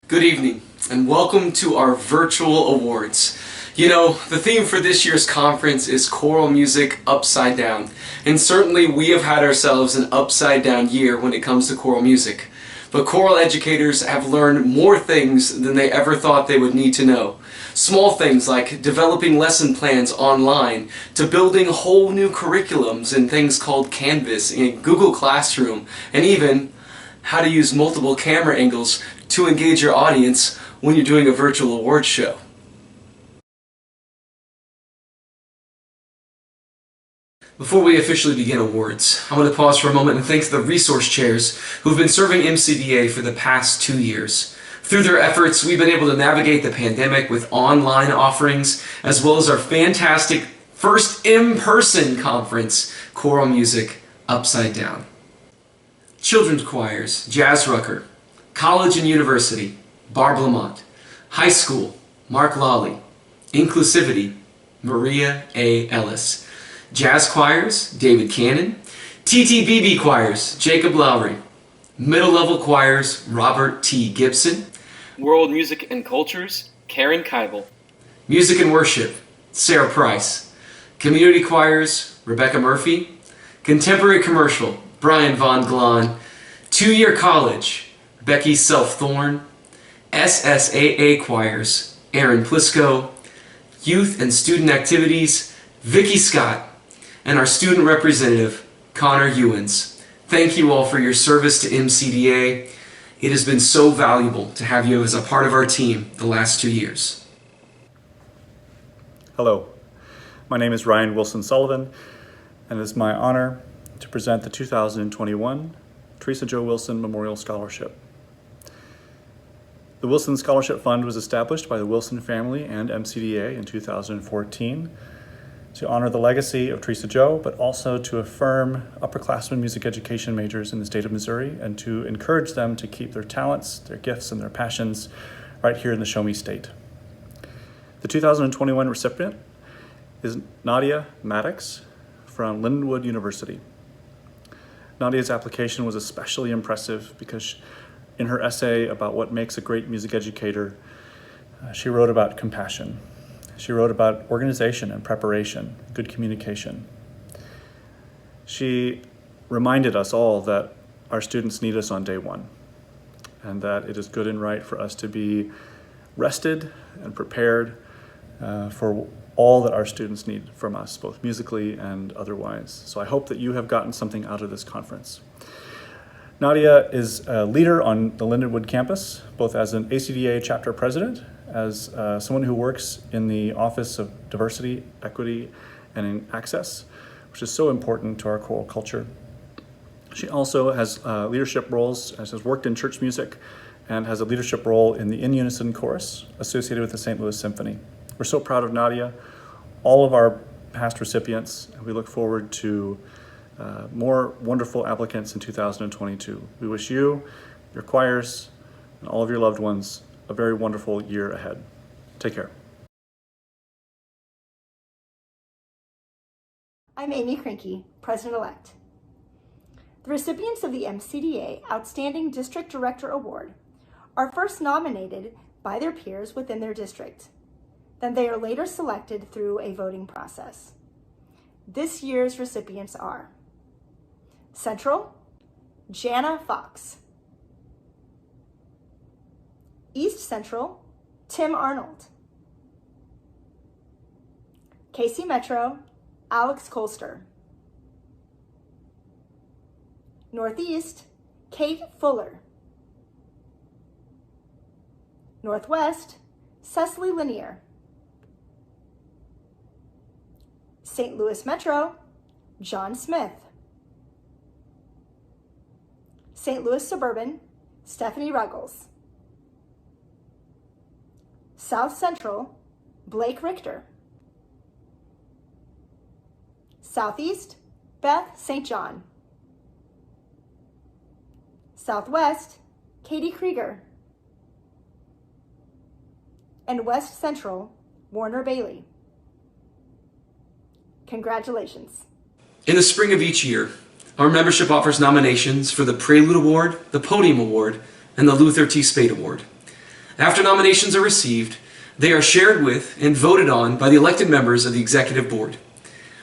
Good evening, and welcome to our virtual awards. You know, the theme for this year's conference is choral music upside down, and certainly we have had ourselves an upside down year when it comes to choral music. But choral educators have learned more things than they ever thought they would need to know. Small things like developing lesson plans online, to building whole new curriculums in things called Canvas and Google Classroom, and even how to use multiple camera angles to engage your audience when you're doing a virtual awards show. Before we officially begin awards, I want to pause for a moment and thank the resource chairs who've been serving MCDA for the past 2 years. Through their efforts, we've been able to navigate the pandemic with online offerings, as well as our fantastic first in-person conference, Choral Music Upside Down. Children's choirs, Jazz Rucker, college and university, Barb Lamont, high school, Mark Lawley, inclusivity, Maria A. Ellis, jazz choirs, David Cannon, TTBB choirs, Jacob Lowry, middle level choirs, Robert T. Gibson, world music and cultures, Karen Keibel, music and worship, Sarah Price, community choirs, Rebecca Murphy, contemporary commercial, Brian Von Glahn, two-year college, Becky Self-Thorne, SSAA choirs, Aaron Plisco, youth and student activities, Vicky Scott, and our student representative, Connor Ewens. Thank you all for your service to MCDA. It has been so valuable to have you as a part of our team the last 2 years. Hello, my name is Ryan Wilson Sullivan, and it is my honor to present the 2021 Teresa Jo Wilson Memorial Scholarship. The Wilson Scholarship Fund was established by the Wilson family and MCDA in 2014 to honor the legacy of Teresa Jo, but also to affirm upperclassmen music education majors in the state of Missouri and to encourage them to keep their talents, their gifts, and their passions right here in the Show Me State. The 2021 recipient is Nadia Maddox from Lindenwood University. Nadia's application was especially impressive because in her essay about what makes a great music educator, she wrote about compassion. She wrote about organization and preparation, good communication. She reminded us all that our students need us on day one, and that it is good and right for us to be rested and prepared for all that our students need from us, both musically and otherwise. So I hope that you have gotten something out of this conference. Nadia is a leader on the Lindenwood campus, both as an ACDA chapter president, as someone who works in the Office of Diversity, Equity, and Access, which is so important to our choral culture. She also has leadership roles, has worked in church music, and has a leadership role in the In Unison Chorus associated with the St. Louis Symphony. We're so proud of Nadia, all of our past recipients, and we look forward to more wonderful applicants in 2022. We wish you, your choirs, and all of your loved ones a very wonderful year ahead. Take care. I'm Amy Krinke, President-elect. The recipients of the MCDA Outstanding District Director Award are first nominated by their peers within their district. Then they are later selected through a voting process. This year's recipients are Central, Jana Fox. East Central, Tim Arnold. KC Metro, Alex Colster. Northeast, Kate Fuller. Northwest, Cecily Lanier. St. Louis Metro, John Smith. St. Louis Suburban, Stephanie Ruggles. South Central, Blake Richter. Southeast, Beth St. John. Southwest, Katie Krieger. And West Central, Warner Bailey. Congratulations. In the spring of each year, our membership offers nominations for the Prelude Award, the Podium Award, and the Luther T. Spade Award. After nominations are received, they are shared with and voted on by the elected members of the Executive Board.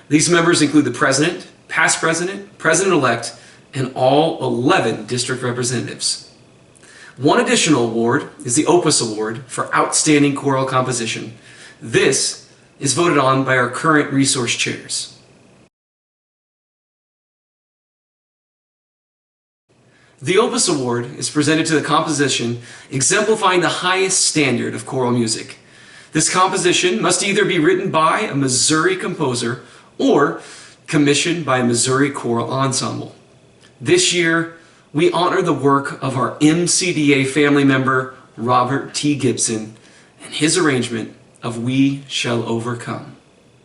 These members include the President, past President, President-elect, and all 11 district representatives. One additional award is the Opus Award for Outstanding Choral Composition. This is voted on by our current resource chairs. The Opus Award is presented to the composition exemplifying the highest standard of choral music. This composition must either be written by a Missouri composer or commissioned by a Missouri choral ensemble. This year, we honor the work of our MCDA family member, Robert T. Gibson, and his arrangement of We Shall Overcome.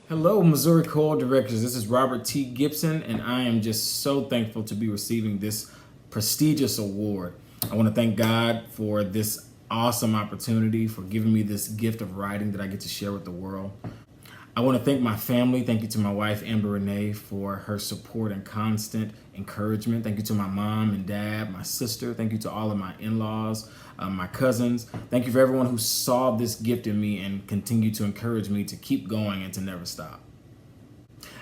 Hello, Missouri Choral Directors. This is Robert T. Gibson, and I am just so thankful to be receiving this prestigious award. I want to thank God for this awesome opportunity, for giving me this gift of writing that I get to share with the world. I want to thank my family. Thank you to my wife, Amber Renee, for her support and constant encouragement. Thank you to my mom and dad, my sister. Thank you to all of my in-laws, my cousins. Thank you for everyone who saw this gift in me and continued to encourage me to keep going and to never stop.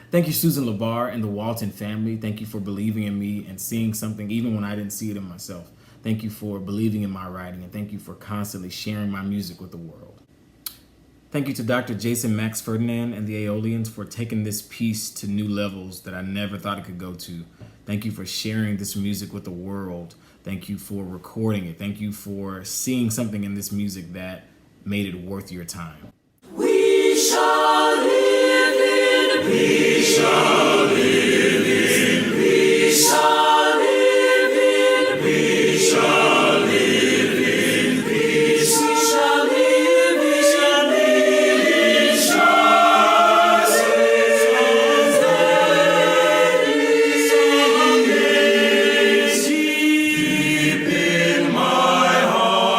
Thank you, Susan LeBar and the Walton family. Thank you for believing in me and seeing something even when I didn't see it in myself. Thank you for believing in my writing, and thank you for constantly sharing my music with the world. Thank you to Dr. Jason Max Ferdinand and the Aeolians for taking this piece to new levels that I never thought it could go to. Thank you for sharing this music with the world. Thank you for recording it. Thank you for seeing something in this music that made it worth your time. We shall live in peace. We shall live in peace. We shall live in peace. We shall live in peace. We shall live. We shall live in peace. Deep in my heart.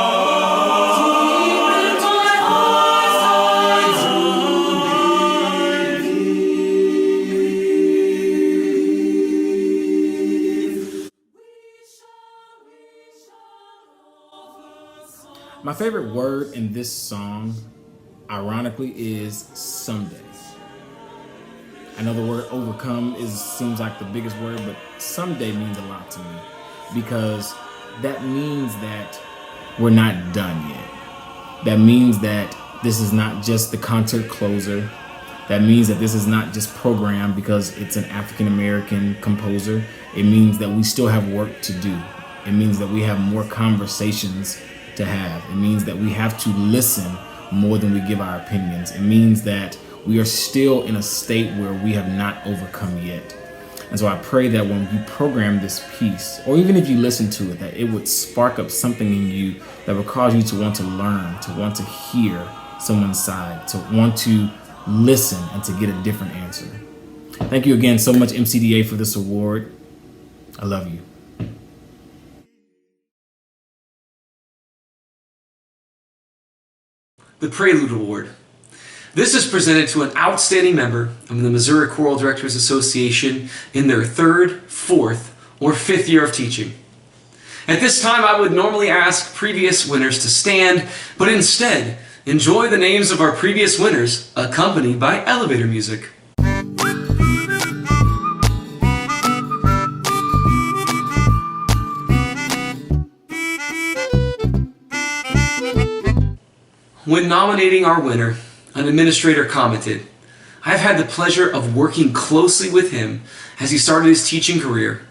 Deep in my heart. My favorite word in this song, ironically, is someday. I know the word overcome seems like the biggest word, but someday means a lot to me because that means that we're not done yet. That means that this is not just the concert closer. That means that this is not just programmed because it's an African American composer. It means that we still have work to do. It means that we have more conversations to have. It means that we have to listen more than we give our opinions. It means that we are still in a state where we have not overcome yet. And so I pray that when you program this piece, or even if you listen to it, that it would spark up something in you that would cause you to want to learn, to want to hear someone's side, to want to listen and to get a different answer. Thank you again so much, MCDA, for this award. I love you. The Prelude Award. This is presented to an outstanding member of the Missouri Choral Directors Association in their third, fourth, or fifth year of teaching. At this time, I would normally ask previous winners to stand, but instead, enjoy the names of our previous winners, accompanied by elevator music. When nominating our winner, an administrator commented, "I've had the pleasure of working closely with him as he started his teaching career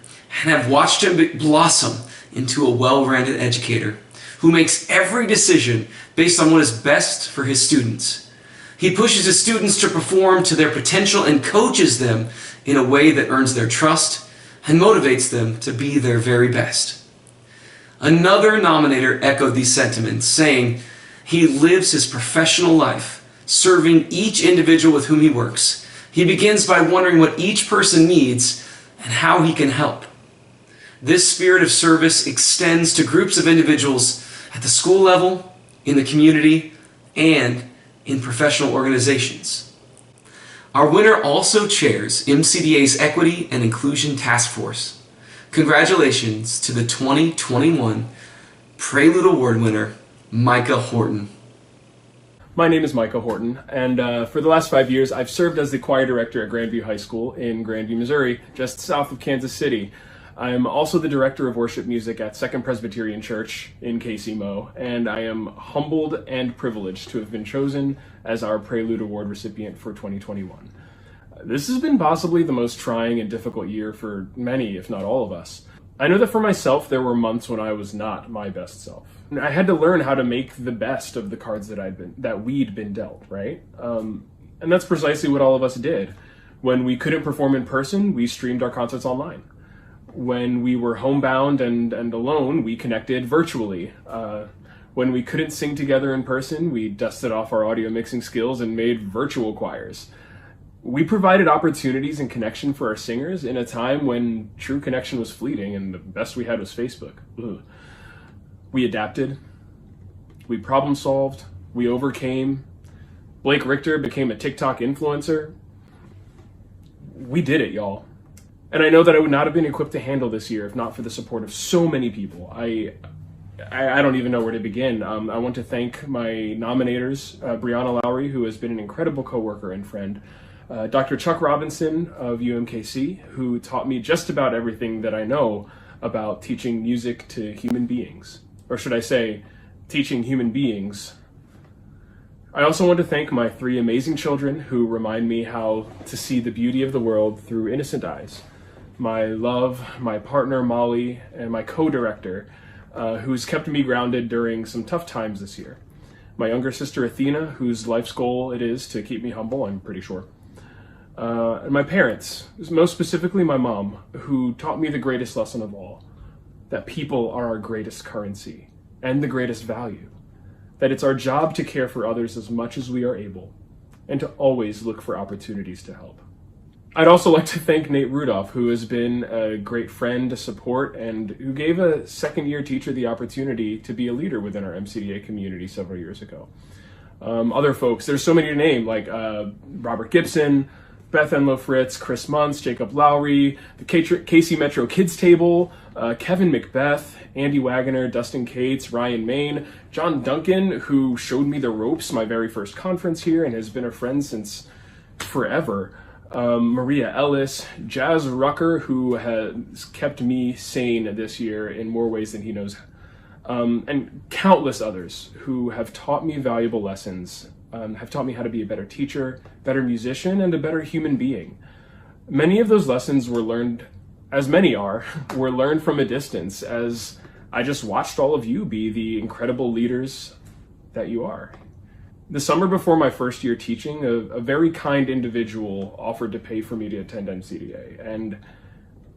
and have watched him blossom into a well-rounded educator who makes every decision based on what is best for his students. He pushes his students to perform to their potential and coaches them in a way that earns their trust and motivates them to be their very best." Another nominator echoed these sentiments, saying, "He lives his professional life, serving each individual with whom he works. He begins by wondering what each person needs and how he can help. This spirit of service extends to groups of individuals at the school level, in the community, and in professional organizations." Our winner also chairs MCDA's Equity and Inclusion Task Force. Congratulations to the 2021 Prelude Award winner, Micah Horton. My name is Micah Horton, and for the last 5 years, I've served as the choir director at Grandview High School in Grandview, Missouri, just south of Kansas City. I'm also the director of worship music at Second Presbyterian Church in KC-Mo, and I am humbled and privileged to have been chosen as our Prelude Award recipient for 2021. This has been possibly the most trying and difficult year for many, if not all of us. I know that for myself, there were months when I was not my best self. I had to learn how to make the best of the cards that we'd been dealt, right? And that's precisely what all of us did. When we couldn't perform in person, we streamed our concerts online. When we were homebound and alone, we connected virtually. When we couldn't sing together in person, we dusted off our audio mixing skills and made virtual choirs. We provided opportunities and connection for our singers in a time when true connection was fleeting and the best we had was Facebook. Ugh. We adapted. We problem solved. We overcame. Blake Richter became a TikTok influencer. We did it, y'all. And I know that I would not have been equipped to handle this year if not for the support of so many people. I don't even know where to begin. I want to thank my nominators, Brianna Lowry, who has been an incredible coworker and friend, Dr. Chuck Robinson of UMKC, who taught me just about everything that I know about teaching music to human beings. Or should I say, teaching human beings. I also want to thank my 3 amazing children who remind me how to see the beauty of the world through innocent eyes. My love, my partner Molly, and my co-director, who's kept me grounded during some tough times this year. My younger sister Athena, whose life's goal it is to keep me humble, I'm pretty sure. And my parents, most specifically my mom, who taught me the greatest lesson of all, that people are our greatest currency and the greatest value, that it's our job to care for others as much as we are able, and to always look for opportunities to help. I'd also like to thank Nate Rudolph, who has been a great friend to support and who gave a second-year teacher the opportunity to be a leader within our MCDA community several years ago. Other folks, there's so many to name, like Robert Gibson, Beth Enlow Fritz, Chris Muntz, Jacob Lowry, the KC Metro Kids Table, Kevin Macbeth, Andy Wagoner, Dustin Cates, Ryan Main, John Duncan, who showed me the ropes my very first conference here and has been a friend since forever. Maria Ellis, Jazz Rucker, who has kept me sane this year in more ways than he knows, and countless others who have taught me valuable lessons, have taught me how to be a better teacher, better musician, and a better human being. Many of those lessons were learned, as many are, were learned from a distance as I just watched all of you be the incredible leaders that you are. The summer before my first year teaching, a very kind individual offered to pay for me to attend MCDA. And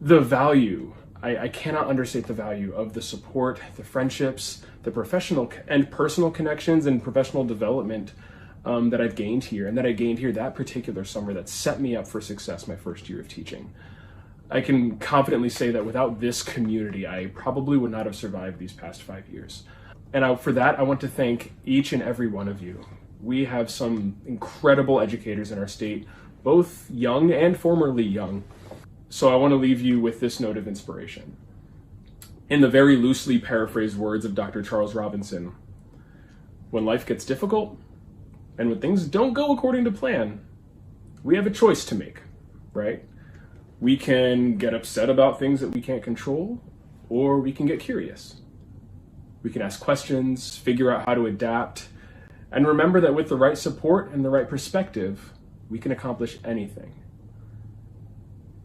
the value, I cannot understate the value of the support, the friendships, the professional and personal connections and professional development that I've gained here, and that I gained here that particular summer that set me up for success my first year of teaching. I can confidently say that without this community, I probably would not have survived these past 5 years. And for that, I want to thank each and every one of you. We have some incredible educators in our state, both young and formerly young. So I want to leave you with this note of inspiration. In the very loosely paraphrased words of Dr. Charles Robinson, when life gets difficult and when things don't go according to plan, we have a choice to make, right? We can get upset about things that we can't control, or we can get curious. We can ask questions, figure out how to adapt, and remember that with the right support and the right perspective, we can accomplish anything.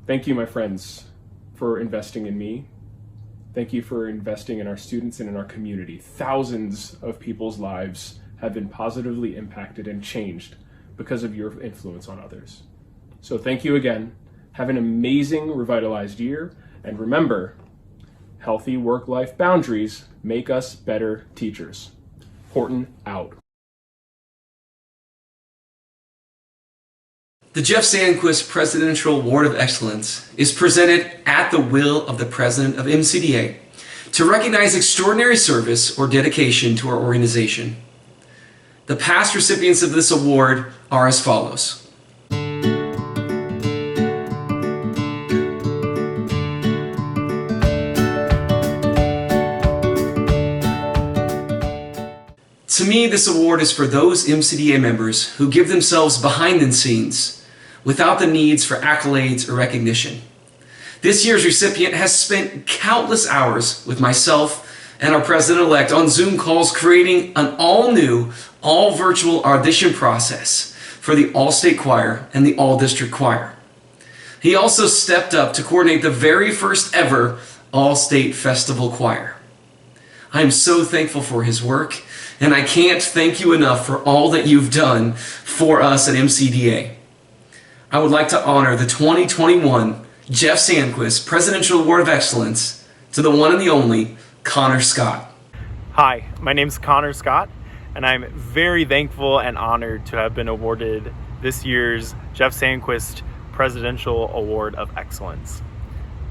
Thank you, my friends, for investing in me. Thank you for investing in our students and in our community. Thousands of people's lives have been positively impacted and changed because of your influence on others. So thank you again. Have an amazing, revitalized year. And remember, healthy work-life boundaries make us better teachers. Horton out. The Jeff Sandquist Presidential Award of Excellence is presented at the will of the President of MCDA to recognize extraordinary service or dedication to our organization. The past recipients of this award are as follows. To me, this award is for those MCDA members who give themselves behind the scenes without the needs for accolades or recognition. This year's recipient has spent countless hours with myself and our president-elect on Zoom calls creating an all-new, all-virtual audition process for the All-State Choir and the All-District Choir. He also stepped up to coordinate the very first ever All-State Festival Choir. I am so thankful for his work, and I can't thank you enough for all that you've done for us at MCDA. I would like to honor the 2021 Jeff Sandquist Presidential Award of Excellence to the one and the only Connor Scott. Hi, my name is Connor Scott, and I'm very thankful and honored to have been awarded this year's Jeff Sandquist Presidential Award of Excellence.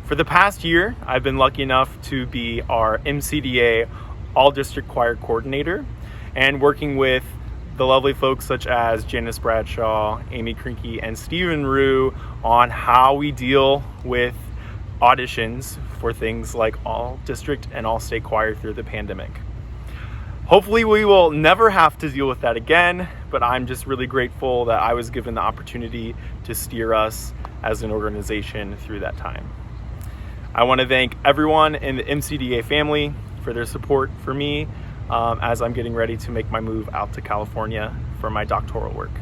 For the past year, I've been lucky enough to be our MCDA All-District Choir Coordinator and working with the lovely folks such as Janice Bradshaw, Amy Krinke, and Stephen Rue on how we deal with auditions for things like All-District and All-State Choir through the pandemic. Hopefully we will never have to deal with that again, but I'm just really grateful that I was given the opportunity to steer us as an organization through that time. I want to thank everyone in the MCDA family for their support for me as I'm getting ready to make my move out to California for my doctoral work.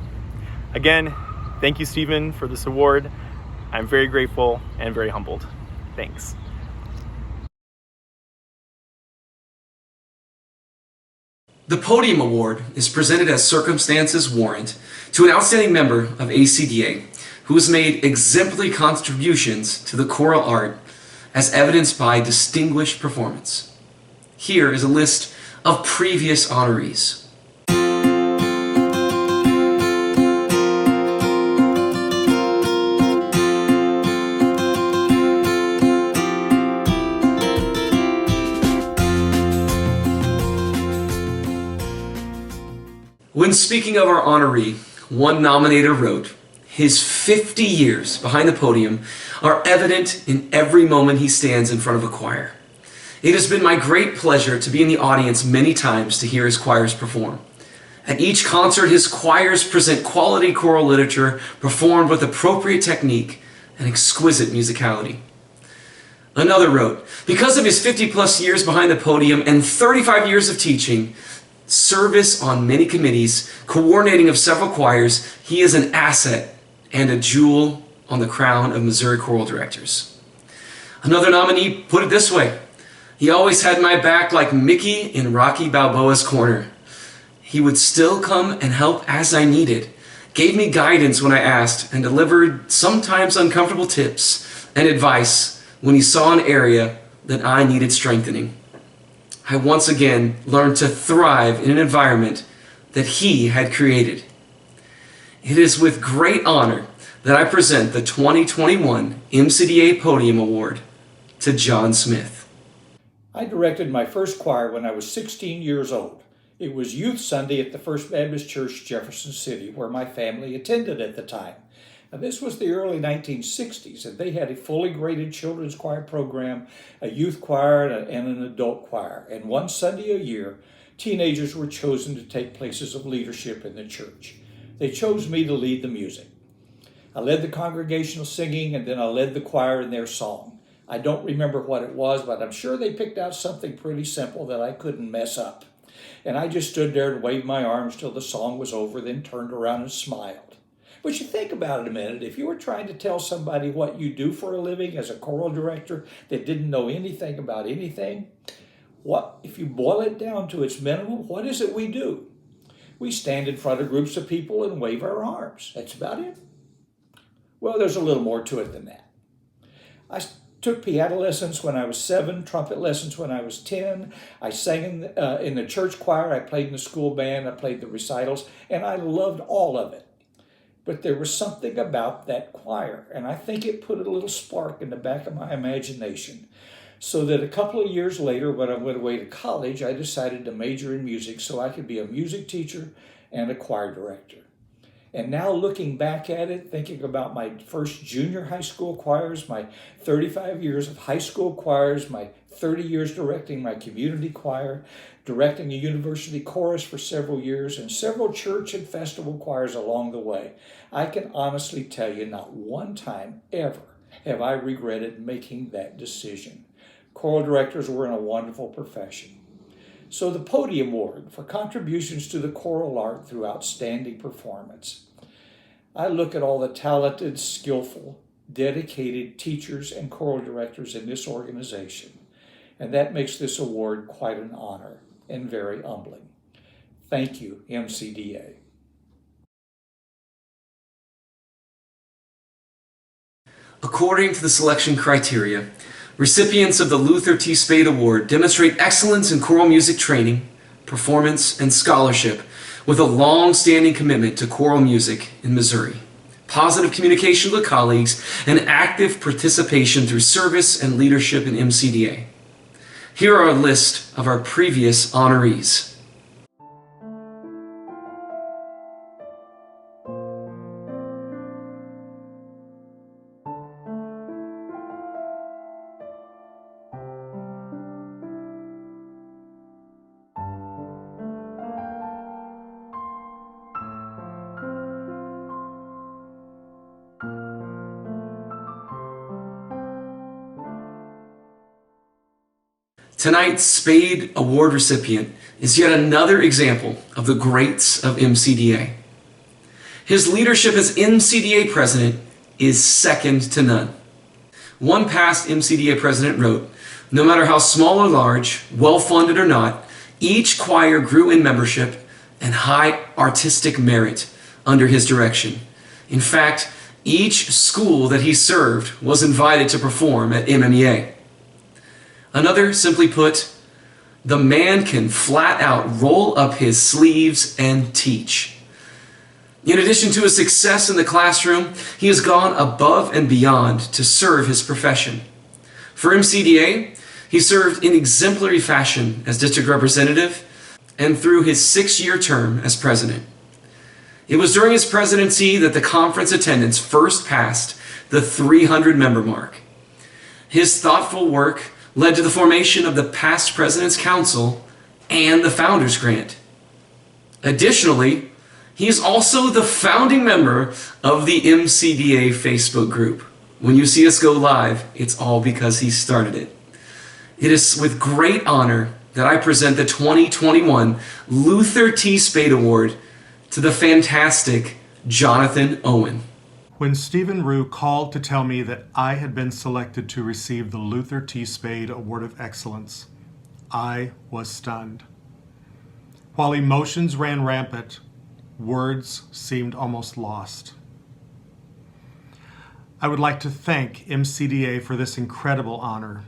Again, thank you, Stephen, for this award. I'm very grateful and very humbled. Thanks. The Podium Award is presented as circumstances warrant to an outstanding member of ACDA who has made exemplary contributions to the choral art as evidenced by distinguished performance. Here is a list of previous honorees. When speaking of our honoree, one nominator wrote, "His 50 years behind the podium are evident in every moment he stands in front of a choir. It has been my great pleasure to be in the audience many times to hear his choirs perform. At each concert, his choirs present quality choral literature performed with appropriate technique and exquisite musicality." Another wrote, "Because of his 50-plus years behind the podium and 35 years of teaching, service on many committees, coordinating of several choirs, he is an asset and a jewel on the crown of Missouri choral directors." Another nominee put it this way, "He always had my back like Mickey in Rocky Balboa's corner. He would still come and help as I needed, gave me guidance when I asked, and delivered sometimes uncomfortable tips and advice when he saw an area that I needed strengthening. I once again learned to thrive in an environment that he had created." It is with great honor that I present the 2021 MCDA Podium Award to John Smith. I directed my first choir when I was 16 years old. It was Youth Sunday at the First Baptist Church, Jefferson City, where my family attended at the time. Now, this was the early 1960s, and they had a fully graded children's choir program, a youth choir, and an adult choir. And one Sunday a year, teenagers were chosen to take places of leadership in the church. They chose me to lead the music. I led the congregational singing, and then I led the choir in their song. I don't remember what it was, but I'm sure they picked out something pretty simple that I couldn't mess up. And I just stood there and waved my arms till the song was over, then turned around and smiled. But you think about it a minute, if you were trying to tell somebody what you do for a living as a choral director that didn't know anything about anything, if you boil it down to its minimum, what is it we do? We stand in front of groups of people and wave our arms. That's about it. Well, there's a little more to it than that. I took piano lessons when I was 7, trumpet lessons when I was 10. I sang in the church choir, I played in the school band, I played the recitals, and I loved all of it. But there was something about that choir, and I think it put a little spark in the back of my imagination. So that a couple of years later, when I went away to college, I decided to major in music so I could be a music teacher and a choir director. And now looking back at it, thinking about my first junior high school choirs, my 35 years of high school choirs, my 30 years directing my community choir, directing a university chorus for several years, and several church and festival choirs along the way. I can honestly tell you not one time ever have I regretted making that decision. Choral directors were in a wonderful profession. So the Podium Award for contributions to the choral art through outstanding performance. I look at all the talented, skillful, dedicated teachers and choral directors in this organization, and that makes this award quite an honor and very humbling. Thank you, MCDA. According to the selection criteria, recipients of the Luther T. Spade Award demonstrate excellence in choral music training, performance, and scholarship with a long-standing commitment to choral music in Missouri, positive communication with colleagues, and active participation through service and leadership in MCDA. Here are a list of our previous honorees. Tonight's Spade Award recipient is yet another example of the greats of MCDA. His leadership as MCDA president is second to none. One past MCDA president wrote, "No matter how small or large, well-funded or not, each choir grew in membership and high artistic merit under his direction. In fact, each school that he served was invited to perform at MMEA." Another simply put, the man can flat out roll up his sleeves and teach. In addition to his success in the classroom, he has gone above and beyond to serve his profession. For MCDA, he served in exemplary fashion as district representative and through his 6-year term as president. It was during his presidency that the conference attendance first passed the 300-member mark. His thoughtful work led to the formation of the Past President's Council and the Founders Grant. Additionally, he is also the founding member of the MCDA Facebook group. When you see us go live, it's all because he started it. It is with great honor that I present the 2021 Luther T. Spade Award to the fantastic Jonathan Owen. When Stephen Rue called to tell me that I had been selected to receive the Luther T. Spade Award of Excellence, I was stunned. While emotions ran rampant, words seemed almost lost. I would like to thank MCDA for this incredible honor.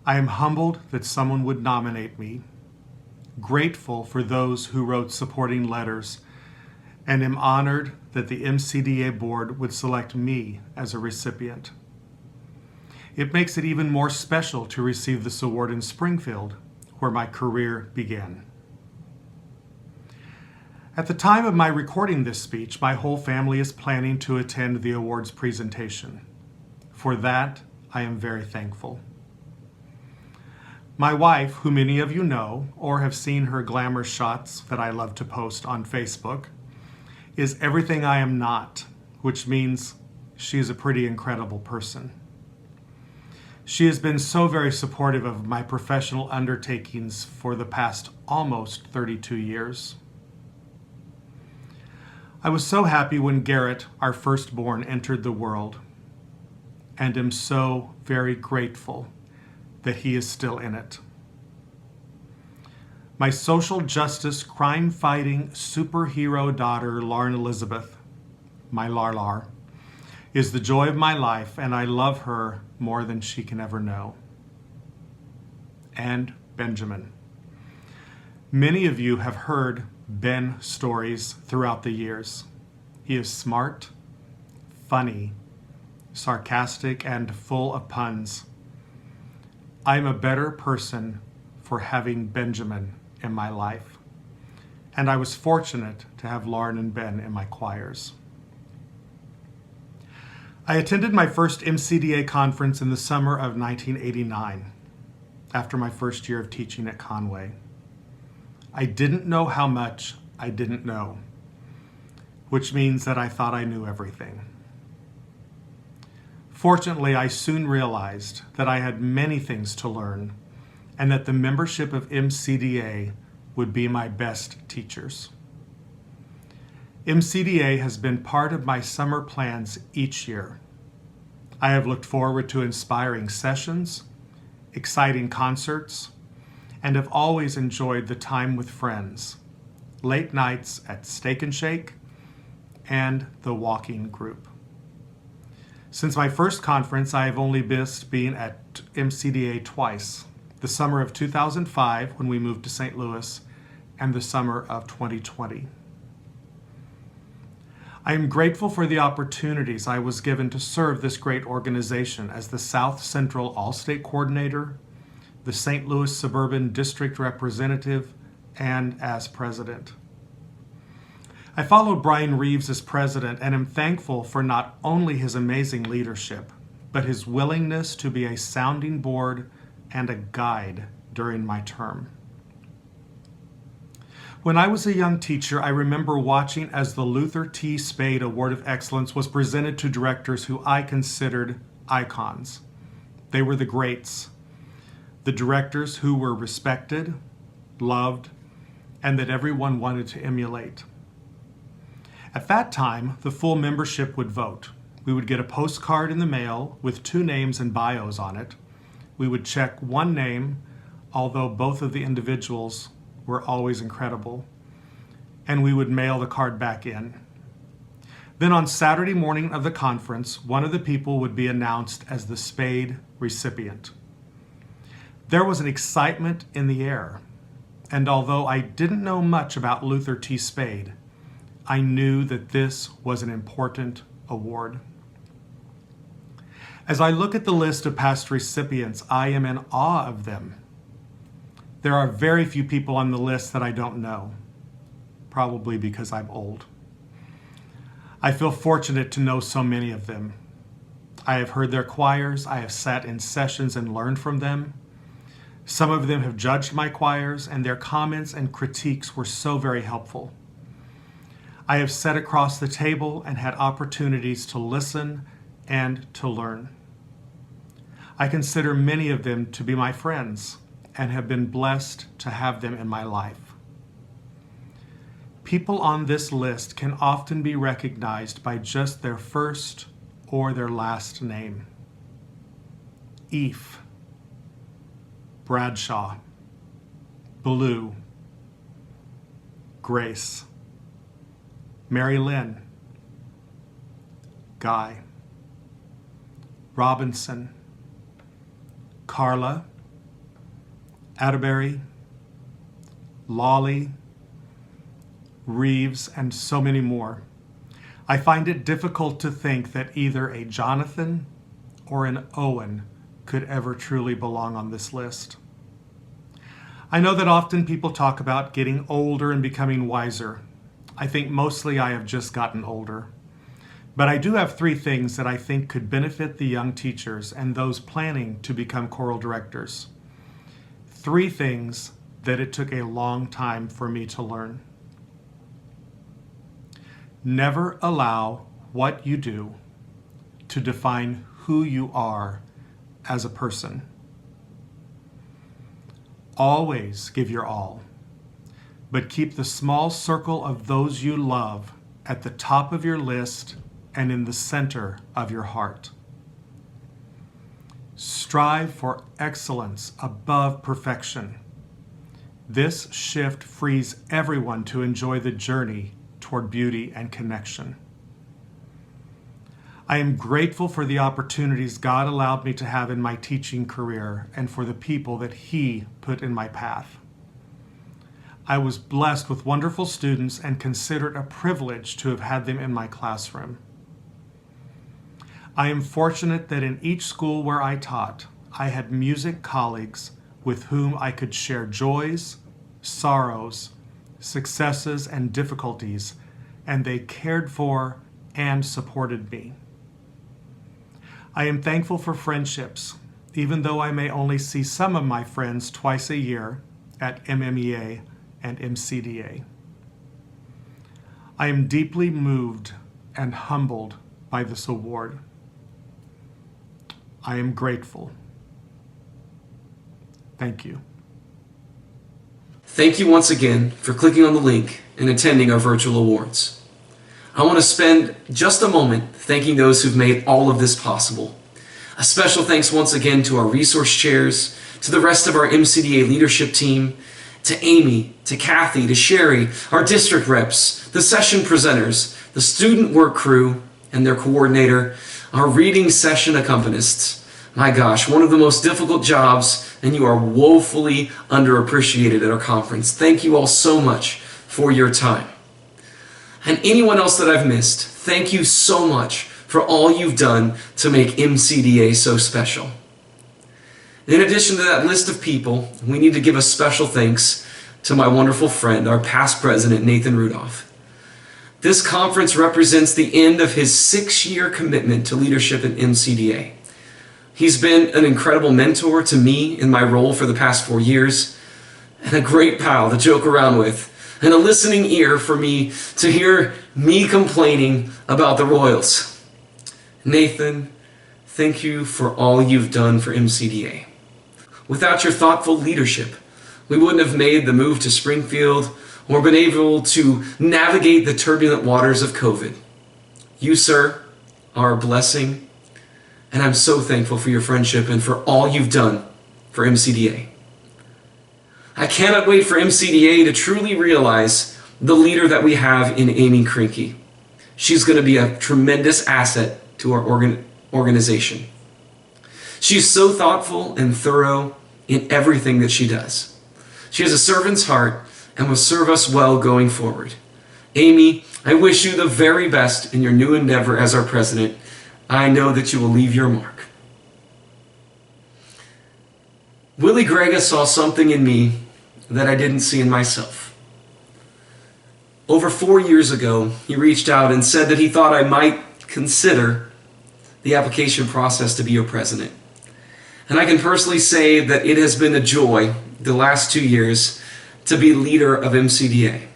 I am humbled that someone would nominate me, grateful for those who wrote supporting letters, and am honored that the MCDA board would select me as a recipient. It makes it even more special to receive this award in Springfield, where my career began. At the time of my recording this speech, my whole family is planning to attend the awards presentation. For that, I am very thankful. My wife, who many of you know or have seen her glamour shots that I love to post on Facebook, is everything I am not, which means she is a pretty incredible person. She has been so very supportive of my professional undertakings for the past almost 32 years. I was so happy when Garrett, our firstborn, entered the world, and am so very grateful that he is still in it. My social justice, crime-fighting superhero daughter, Lauren Elizabeth, my Larlar, is the joy of my life, and I love her more than she can ever know. And Benjamin. Many of you have heard Ben stories throughout the years. He is smart, funny, sarcastic, and full of puns. I'm a better person for having Benjamin in my life, and I was fortunate to have Lauren and Ben in my choirs. I attended my first MCDA conference in the summer of 1989. after my first year of teaching at Conway. I didn't know how much I didn't know, which means that I thought I knew everything. Fortunately, I soon realized that I had many things to learn and that the membership of MCDA would be my best teachers. MCDA has been part of my summer plans each year. I have looked forward to inspiring sessions, exciting concerts, and have always enjoyed the time with friends, late nights at Steak and Shake, and the walking group. Since my first conference, I have only missed being at MCDA twice, the summer of 2005 when we moved to St. Louis, and the summer of 2020. I am grateful for the opportunities I was given to serve this great organization as the South Central All-State Coordinator, the St. Louis Suburban District Representative, and as President. I followed Brian Reeves as President and am thankful for not only his amazing leadership, but his willingness to be a sounding board and a guide during my term. When I was a young teacher, I remember watching as the Luther T. Spade Award of Excellence was presented to directors who I considered icons. They were the greats, the directors who were respected, loved, and that everyone wanted to emulate. At that time, the full membership would vote. We would get a postcard in the mail with 2 names and bios on it. We would check one name, although both of the individuals were always incredible, and we would mail the card back in. Then on Saturday morning of the conference, one of the people would be announced as the Spade recipient. There was an excitement in the air, and although I didn't know much about Luther T. Spade, I knew that this was an important award. As I look at the list of past recipients, I am in awe of them. There are very few people on the list that I don't know, probably because I'm old. I feel fortunate to know so many of them. I have heard their choirs, I have sat in sessions and learned from them. Some of them have judged my choirs, and their comments and critiques were so very helpful. I have sat across the table and had opportunities to listen and to learn. I consider many of them to be my friends and have been blessed to have them in my life. People on this list can often be recognized by just their first or their last name. Eve, Bradshaw, Blue, Grace, Mary Lynn, Guy, Robinson, Carla, Atterbury, Lawley, Reeves, and so many more. I find it difficult to think that either a Jonathan or an Owen could ever truly belong on this list. I know that often people talk about getting older and becoming wiser. I think mostly I have just gotten older. But I do have 3 things that I think could benefit the young teachers and those planning to become choral directors. 3 things that it took a long time for me to learn. Never allow what you do to define who you are as a person. Always give your all, but keep the small circle of those you love at the top of your list and in the center of your heart. Strive for excellence above perfection. This shift frees everyone to enjoy the journey toward beauty and connection. I am grateful for the opportunities God allowed me to have in my teaching career and for the people that He put in my path. I was blessed with wonderful students and consider it a privilege to have had them in my classroom. I am fortunate that in each school where I taught, I had music colleagues with whom I could share joys, sorrows, successes, and difficulties, and they cared for and supported me. I am thankful for friendships even though I may only see some of my friends twice a year at MMEA and MCDA. I am deeply moved and humbled by this award. I am grateful. Thank you. Thank you once again for clicking on the link and attending our virtual awards. I want to spend just a moment thanking those who've made all of this possible. A special thanks once again to our resource chairs, to the rest of our MCDA leadership team, to Amy, to Kathy, to Sherry, our district reps, the session presenters, the student work crew and their coordinator, our reading session accompanists. My gosh, one of the most difficult jobs, and you are woefully underappreciated at our conference. Thank you all so much for your time. And anyone else that I've missed, thank you so much for all you've done to make MCDA so special. In addition to that list of people, we need to give a special thanks to my wonderful friend, our past president, Nathan Rudolph. This conference represents the end of his 6-year commitment to leadership at MCDA. He's been an incredible mentor to me in my role for the past 4 years, and a great pal to joke around with, and a listening ear for me to hear me complaining about the Royals. Nathan, thank you for all you've done for MCDA. Without your thoughtful leadership, we wouldn't have made the move to Springfield or been able to navigate the turbulent waters of COVID. You, sir, are a blessing, and I'm so thankful for your friendship and for all you've done for MCDA. I cannot wait for MCDA to truly realize the leader that we have in Amy Krinke. She's going to be a tremendous asset to our organization. She's so thoughtful and thorough in everything that she does. She has a servant's heart and will serve us well going forward. Amy, I wish you the very best in your new endeavor as our president. I know that you will leave your mark. Willie Grega saw something in me that I didn't see in myself. Over 4 years ago, he reached out and said that he thought I might consider the application process to be your president. And I can personally say that it has been a joy the last 2 years to be leader of MCDA. It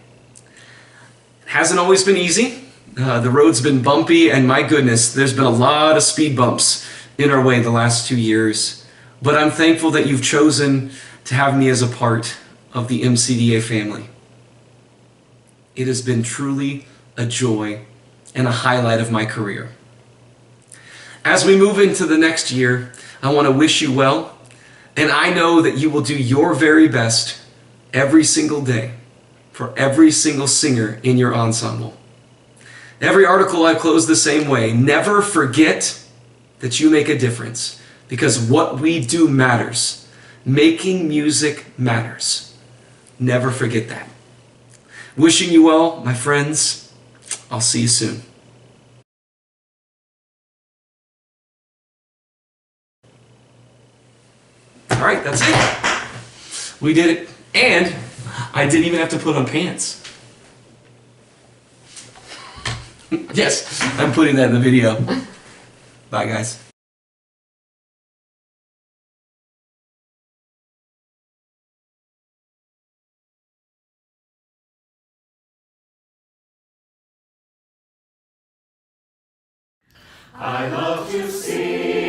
hasn't always been easy. The road's been bumpy, and my goodness, there's been a lot of speed bumps in our way the last 2 years. But I'm thankful that you've chosen to have me as a part of the MCDA family. It has been truly a joy and a highlight of my career. As we move into the next year, I want to wish you well, and I know that you will do your very best every single day for every single singer in your ensemble. Every article I close the same way. Never forget that you make a difference, because what we do matters. Making music matters. Never forget that. Wishing you well, my friends. I'll see you soon. All right, that's it. We did it. And I didn't even have to put on pants. Yes, I'm putting that in the video. Bye, guys. I love to sing.